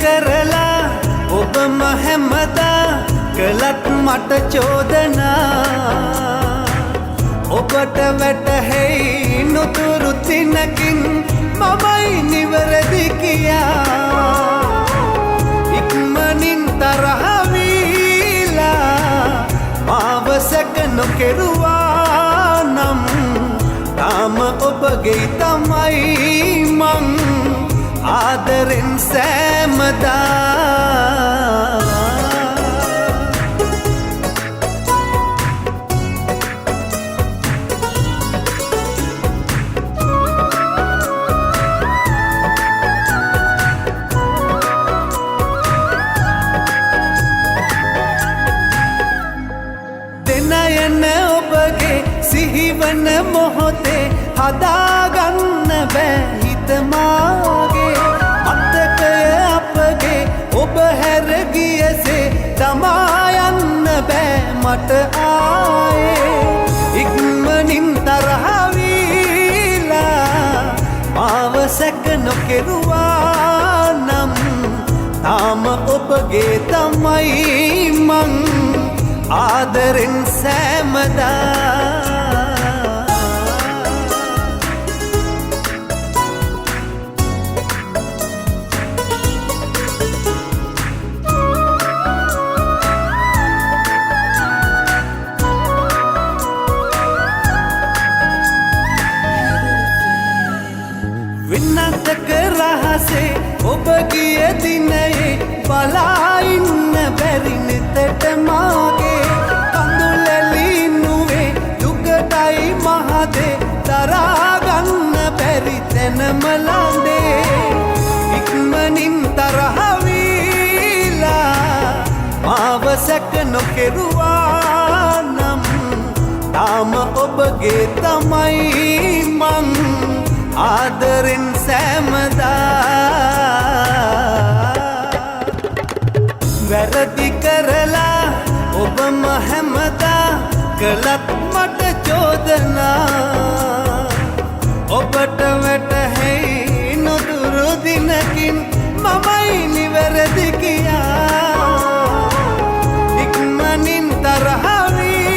කරලා ඔබම හැමදා කළත් මට චෝදනා ඔබට වැටහෙයි නොතුරු තිනකින් මමයි නිවැරදි කියා ඉක්මනින් තරහවීලා මාව සැක නොකෙරුවා නම් තාම ඔබගේ තමයි මං ආදරෙන් සෑමදා දෙනයන ඔබගේ සිහිවන මොහොතේ හදාගන්න බෑ හිතමාගේ මතකය අපගේ ඔබ හැර ගියසේ තමා යන්න බෑ මට ආයේ ඉක්මනින් තරහවීලා මාව සැක නොකෙරුවා නම් තාම ඔබගේ තමයි මං ආදරෙන් සෑමදා වින්නතක රහසේ ඔබ ගිය දිනයේ බලා ඉන්න බැරි නිතට මාගේ කඳුලැලි නුවේ දුකටයි මහදේ දරාගන්න බැරි තැනම ළඳේ ඉක්මනින් තරහවීලා මාව සැක නොකෙරුවා නම් තාම ඔබගේ තමයි මං ආදරෙන් සෑමදා වැරදි කරලා ඔබම හැමදා කළත් මට චෝදනා ඔබට වැටහෙයි නොදුරු දිනකින් මමයි නිවැරදි කියා ඉක්මනින් තරහවීලා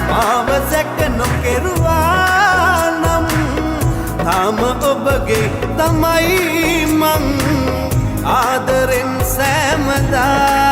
මාව සැක නොකෙරුවා නම් තාම ඔබගේ තමයි මං ආදරෙන් සෑමදා